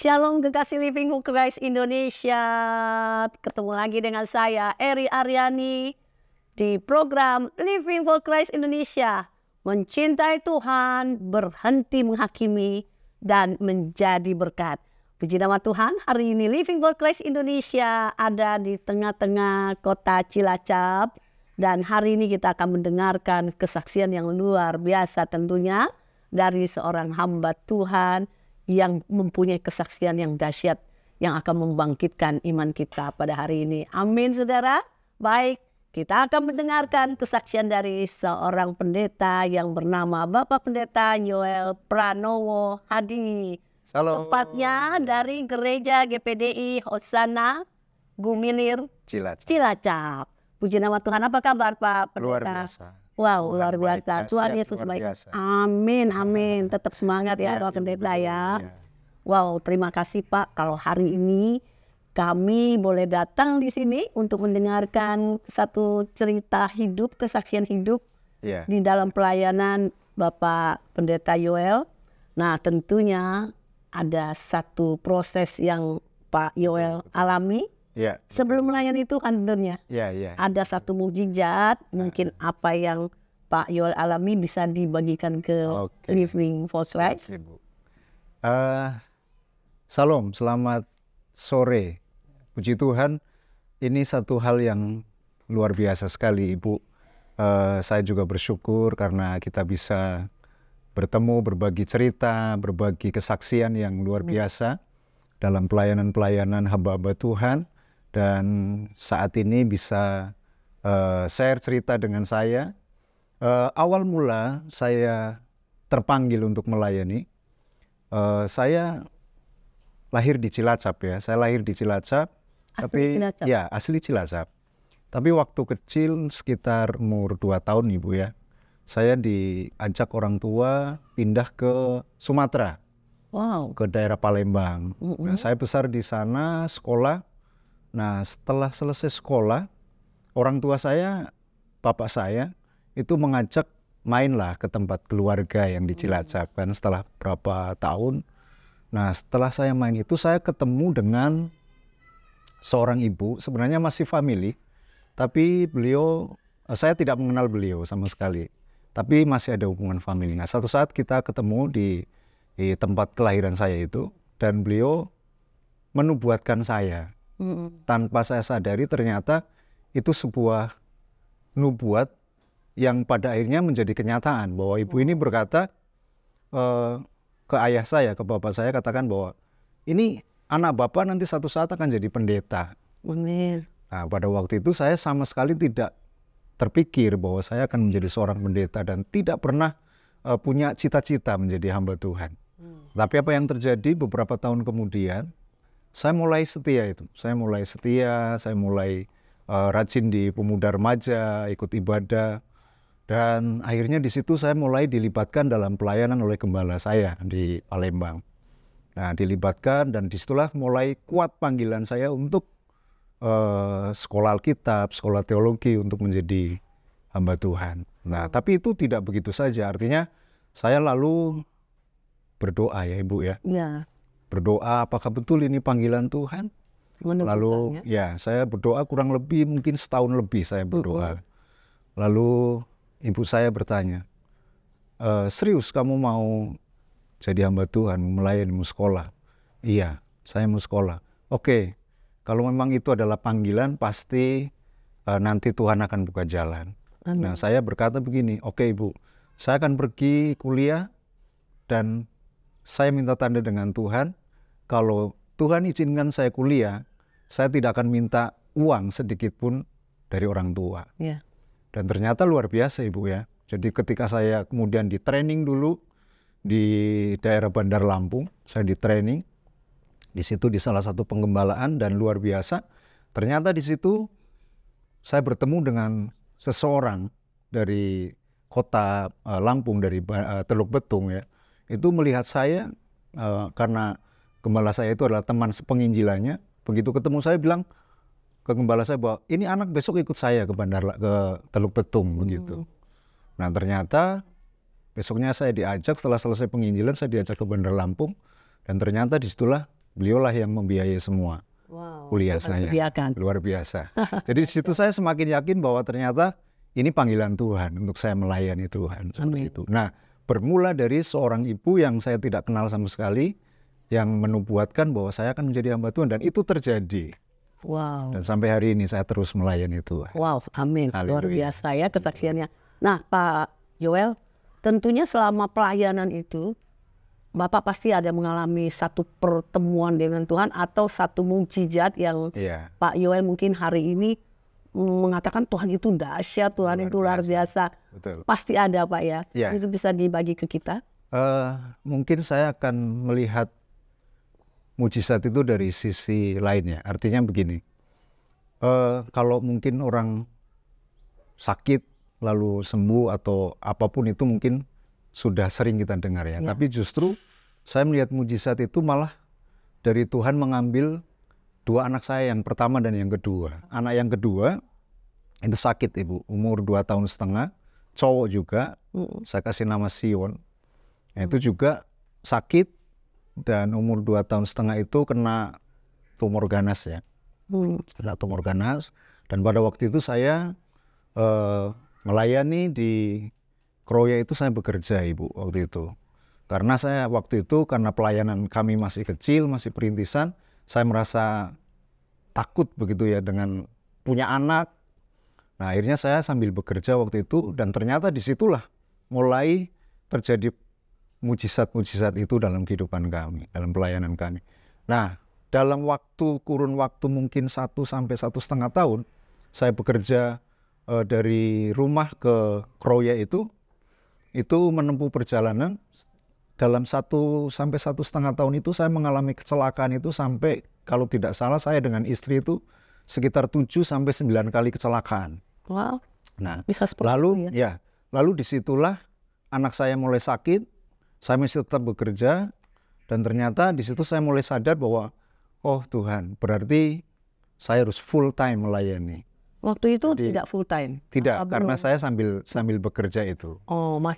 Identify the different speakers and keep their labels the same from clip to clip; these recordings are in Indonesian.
Speaker 1: Shalom kekasih Living for Christ Indonesia. Ketemu lagi dengan saya Eri Aryani di program Living for Christ Indonesia. Mencintai Tuhan, berhenti menghakimi, dan menjadi berkat. Puji nama Tuhan, hari ini Living for Christ Indonesia ada di tengah-tengah kota Cilacap. Dan hari ini kita akan mendengarkan kesaksian yang luar biasa tentunya dari seorang hamba Tuhan yang mempunyai kesaksian yang dahsyat yang akan membangkitkan iman kita pada hari ini. Amin, saudara. Baik, kita akan mendengarkan kesaksian dari seorang pendeta yang bernama Bapak Pendeta Yoel Pranowo Hadi.
Speaker 2: Halo.
Speaker 1: Tepatnya dari Gereja GPDI Hosana Gumilir Cilacap. Puji nama Tuhan. Apa kabar Pak Pendeta?
Speaker 2: Luar biasa.
Speaker 1: Wow, luar biasa. Tuhan Yesus baik. Amin, amin. Tetap semangat ya, Pak Pendeta ya. Wow, terima kasih Pak. Kalau hari ini kami boleh datang di sini untuk mendengarkan satu cerita hidup, kesaksian hidup di dalam pelayanan Bapak Pendeta Yoel. Nah, tentunya ada satu proses yang Pak Yoel alami.
Speaker 2: Ya,
Speaker 1: sebelum melayani Tuhan tentunya. Ada satu mukjizat, mungkin apa yang Pak Yoel alami bisa dibagikan ke Living for Christ.
Speaker 2: Salam, selamat sore. Puji Tuhan, ini satu hal yang luar biasa sekali Ibu. Saya juga bersyukur karena kita bisa bertemu, berbagi cerita, berbagi kesaksian yang luar biasa dalam pelayanan-pelayanan hamba-hamba Tuhan. Dan saat ini bisa share cerita dengan saya. Awal mula saya terpanggil untuk melayani. Saya lahir di Cilacap ya. Saya lahir di Cilacap.
Speaker 1: Cilacap?
Speaker 2: Ya, asli Cilacap. Tapi waktu kecil sekitar umur 2 tahun Ibu ya. Saya diajak orang tua pindah ke Sumatera.
Speaker 1: Wow.
Speaker 2: Ke daerah Palembang. Nah, saya besar di sana, sekolah. Nah, setelah selesai sekolah, orang tua saya, bapak saya, itu mengajak mainlah ke tempat keluarga yang di Cilacap kan setelah berapa tahun. Nah, setelah saya main itu, saya ketemu dengan seorang ibu, sebenarnya masih family, tapi beliau, saya tidak mengenal beliau sama sekali, tapi masih ada hubungan family. Nah, suatu saat kita ketemu di tempat kelahiran saya itu, dan beliau menubuatkan saya. Tanpa saya sadari ternyata itu sebuah nubuat yang pada akhirnya menjadi kenyataan bahwa ibu ini berkata ke ayah saya, ke bapak saya, katakan bahwa ini anak bapak nanti satu saat akan jadi pendeta.
Speaker 1: Amin.
Speaker 2: Nah, pada waktu itu saya sama sekali tidak terpikir bahwa saya akan menjadi seorang pendeta dan tidak pernah punya cita-cita menjadi hamba Tuhan. Tapi apa yang terjadi beberapa tahun kemudian, saya mulai setia itu. Saya mulai rajin di pemuda remaja, ikut ibadah. Dan akhirnya di situ saya mulai dilibatkan dalam pelayanan oleh gembala saya di Palembang. Nah, dilibatkan dan disitulah mulai kuat panggilan saya untuk sekolah Alkitab, sekolah teologi untuk menjadi hamba Tuhan. Nah, tapi itu tidak begitu saja. Artinya saya lalu berdoa ya Ibu ya.
Speaker 1: Ya.
Speaker 2: Berdoa apakah betul ini panggilan Tuhan? Lalu ya saya berdoa kurang lebih mungkin setahun lebih saya berdoa. Lalu ibu saya bertanya, serius kamu mau jadi hamba Tuhan, melayani sekolah? Iya, saya mau sekolah. Oke, kalau memang itu adalah panggilan pasti nanti Tuhan akan buka jalan. Nah, saya berkata begini, oke Ibu, saya akan pergi kuliah dan saya minta tanda dengan Tuhan, kalau Tuhan izinkan saya kuliah, saya tidak akan minta uang sedikit pun dari orang tua. Dan ternyata luar biasa Ibu ya. Jadi ketika saya kemudian di training dulu di daerah Bandar Lampung, saya di training di situ di salah satu penggembalaan dan luar biasa. Ternyata di situ saya bertemu dengan seseorang dari kota Lampung, dari Teluk Betung ya. Itu melihat saya karena gembala saya itu adalah teman sepenginjilannya. Begitu ketemu saya bilang ke gembala saya bahwa ini anak besok ikut saya ke Teluk Betung begitu. Nah, ternyata besoknya saya diajak setelah selesai penginjilan, saya diajak ke Bandar Lampung dan ternyata disitulah beliaulah yang membiayai semua kuliah saya. Luar biasa. Jadi di situ saya semakin yakin bahwa ternyata ini panggilan Tuhan untuk saya melayani Tuhan. Seperti itu. Nah, bermula dari seorang ibu yang saya tidak kenal sama sekali, yang menubuatkan bahwa saya akan menjadi hamba Tuhan, dan itu terjadi. Dan sampai hari ini saya terus melayani Tuhan.
Speaker 1: Amin. Luar biasa ya kesaksiannya. Nah, Pak Yoel, tentunya selama pelayanan itu Bapak pasti ada mengalami satu pertemuan dengan Tuhan atau satu mukjizat yang Pak Yoel mungkin hari ini mengatakan Tuhan itu dahsyat, Tuhan itu luar biasa.
Speaker 2: Betul.
Speaker 1: Pasti ada, Pak ya. Itu bisa dibagi ke kita?
Speaker 2: Mungkin saya akan melihat mukjizat itu dari sisi lainnya. Artinya begini, kalau mungkin orang sakit lalu sembuh atau apapun itu mungkin sudah sering kita dengar ya. Tapi justru saya melihat mukjizat itu malah dari Tuhan mengambil dua anak saya, yang pertama dan yang kedua. Anak yang kedua itu sakit, Ibu, umur 2 tahun setengah, cowok juga, saya kasih nama Sion. Itu juga sakit dan umur 2 tahun setengah itu kena tumor ganas ya. Kena tumor ganas, dan pada waktu itu saya melayani di Kroya itu, saya bekerja, Ibu, waktu itu. Karena saya waktu itu, karena pelayanan kami masih kecil, masih perintisan, saya merasa takut begitu ya dengan punya anak. Nah, akhirnya saya sambil bekerja waktu itu, dan ternyata disitulah mulai terjadi mujizat-mujizat itu dalam kehidupan kami, dalam pelayanan kami. Nah, dalam kurun waktu mungkin 1 sampai 1,5 tahun, saya bekerja dari rumah ke Kroya itu menempuh perjalanan. Dalam 1 sampai 1,5 tahun itu saya mengalami kecelakaan itu sampai, kalau tidak salah, saya dengan istri itu sekitar 7 sampai 9 kali kecelakaan. Nah,
Speaker 1: bisa seperti itu ya.
Speaker 2: Lalu disitulah anak saya mulai sakit, saya masih tetap bekerja, dan ternyata di situ saya mulai sadar bahwa, oh Tuhan, berarti saya harus full time melayani.
Speaker 1: Waktu itu tidak full time?
Speaker 2: Tidak, karena saya sambil bekerja itu.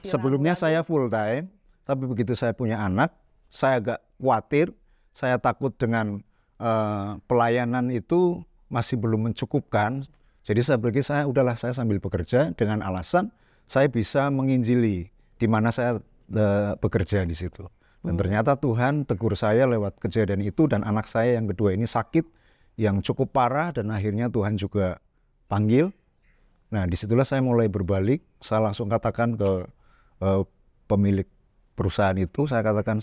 Speaker 2: Sebelumnya saya full time, tapi begitu saya punya anak, saya agak khawatir, saya takut dengan pelayanan itu masih belum mencukupkan. Jadi saya udahlah, saya sambil bekerja dengan alasan saya bisa menginjili di mana saya bekerja di situ. Dan ternyata Tuhan tegur saya lewat kejadian itu, dan anak saya yang kedua ini sakit yang cukup parah, dan akhirnya Tuhan juga panggil. Nah, disitulah saya mulai berbalik. Saya langsung katakan ke pemilik perusahaan itu, saya katakan,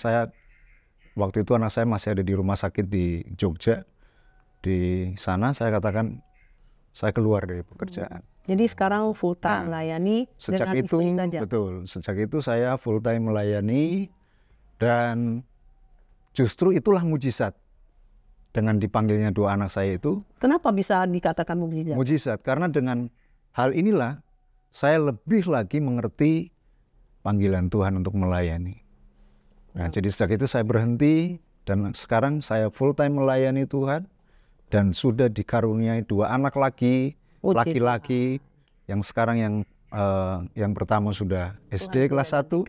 Speaker 2: waktu itu anak saya masih ada di rumah sakit di Jogja. Di sana saya katakan, saya keluar dari pekerjaan.
Speaker 1: Jadi sekarang full time melayani dengan istri saja?
Speaker 2: Betul, sejak itu saya full time melayani, dan justru itulah mujizat. Dengan dipanggilnya 2 anak saya itu.
Speaker 1: Kenapa bisa dikatakan mujizat?
Speaker 2: Mujizat, karena dengan hal inilah saya lebih lagi mengerti panggilan Tuhan untuk melayani. Nah, jadi sejak itu saya berhenti, dan sekarang saya full time melayani Tuhan, dan sudah dikaruniai 2 anak laki-laki, yang sekarang yang pertama sudah SD kelas 1,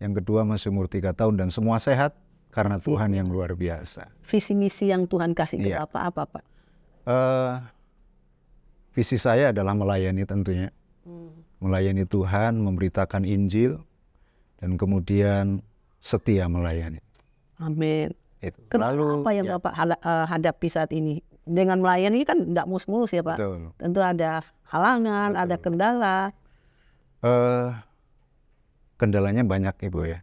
Speaker 2: yang kedua masih umur 3 tahun, dan semua sehat karena Tuhan yang luar biasa.
Speaker 1: Visi misi yang Tuhan kasih ke apa Pak?
Speaker 2: Visi saya adalah melayani tentunya. Melayani Tuhan, memberitakan Injil, dan kemudian setia melayani.
Speaker 1: Amin. Apa yang Bapak hadapi saat ini? Dengan melayani kan tidak mulus-mulus ya Pak?
Speaker 2: Betul.
Speaker 1: Tentu ada halangan, ada kendala.
Speaker 2: Kendalanya banyak, Ibu ya.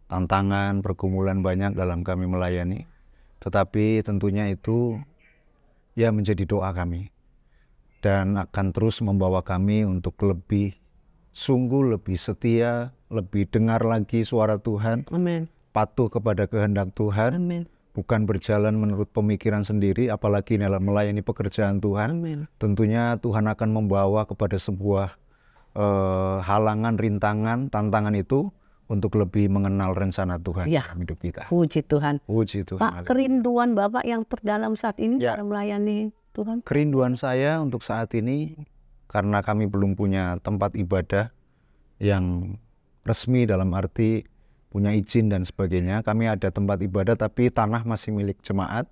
Speaker 2: Tantangan, pergumulan banyak dalam kami melayani. Tetapi tentunya itu ya menjadi doa kami. Dan akan terus membawa kami untuk lebih sungguh, lebih setia, lebih dengar lagi suara Tuhan.
Speaker 1: Amin.
Speaker 2: Patuh kepada kehendak Tuhan.
Speaker 1: Amin.
Speaker 2: Bukan berjalan menurut pemikiran sendiri, apalagi dalam melayani pekerjaan Tuhan.
Speaker 1: Amin.
Speaker 2: Tentunya Tuhan akan membawa kepada sebuah halangan, rintangan, tantangan itu untuk lebih mengenal rencana Tuhan dalam hidup kita.
Speaker 1: Puji Tuhan.
Speaker 2: Puji Tuhan.
Speaker 1: Pak, kerinduan Bapak yang terdalam saat ini dalam melayani Tuhan?
Speaker 2: Kerinduan saya untuk saat ini, karena kami belum punya tempat ibadah yang resmi, dalam arti punya izin dan sebagainya. Kami ada tempat ibadah tapi tanah masih milik jemaat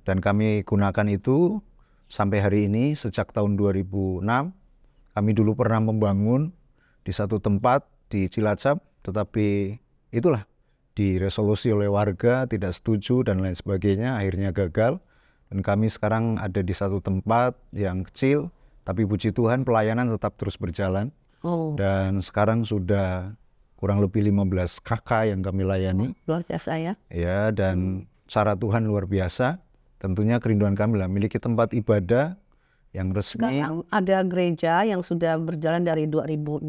Speaker 2: dan kami gunakan itu sampai hari ini. Sejak tahun 2006 kami dulu pernah membangun di satu tempat di Cilacap, tetapi itulah diresolusi oleh warga, tidak setuju dan lain sebagainya, akhirnya gagal. Dan kami sekarang ada di satu tempat yang kecil, tapi puji Tuhan pelayanan tetap terus berjalan. Dan sekarang sudah kurang lebih 15 kakak yang kami layani.
Speaker 1: Luar biasa ya.
Speaker 2: Ya, dan cara Tuhan luar biasa. Tentunya kerinduan kami lah memiliki tempat ibadah yang resmi.
Speaker 1: Sekarang ada gereja yang sudah berjalan dari 2006.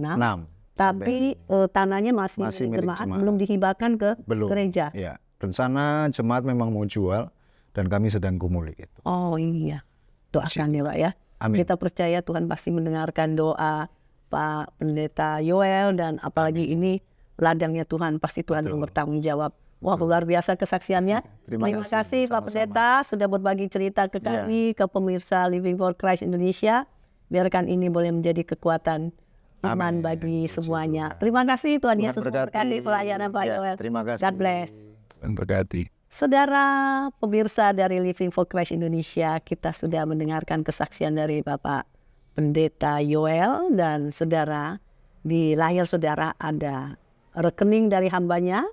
Speaker 1: Tapi tanahnya masih milik jemaat, belum dihibahkan ke gereja.
Speaker 2: Ya, rencana jemaat memang mau jual dan kami sedang gumuli itu.
Speaker 1: Oh iya, doakan ya Pak ya.
Speaker 2: Amin.
Speaker 1: Kita percaya Tuhan pasti mendengarkan doa Pak Pendeta Yoel, dan apalagi ini ladangnya Tuhan, pasti Tuhan yang bertanggung jawab. Wah, luar biasa kesaksiannya. Terima kasih Pak Pendeta sudah berbagi cerita ke kami, ke pemirsa Living for Christ Indonesia. Biarkan ini boleh menjadi kekuatan iman bagi semuanya. Terima kasih, Tuhan Yesus memberkati pelayanan Pak Yoel.
Speaker 2: Terima kasih.
Speaker 1: God bless.
Speaker 2: Memberkati.
Speaker 1: Saudara pemirsa dari Living for Christ Indonesia, kita sudah mendengarkan kesaksian dari Bapak Pendeta Yoel, dan saudara, di layar saudara ada rekening dari hambanya.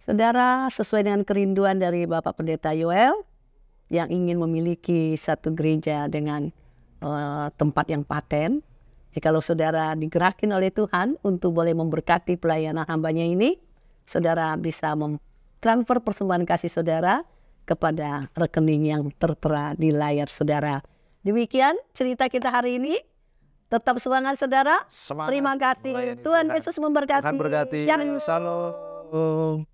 Speaker 1: Saudara, sesuai dengan kerinduan dari Bapak Pendeta Yoel yang ingin memiliki satu gereja dengan tempat yang paten. Jikalau saudara digerakin oleh Tuhan untuk boleh memberkati pelayanan hambanya ini, saudara bisa transfer persembahan kasih saudara kepada rekening yang tertera di layar saudara. Demikian cerita kita hari ini. Tetap semangat saudara.
Speaker 2: Semangat.
Speaker 1: Terima kasih. Tuhan Yesus memberkati.
Speaker 2: Tuhan berkati.
Speaker 1: Shalom.
Speaker 2: Shalom.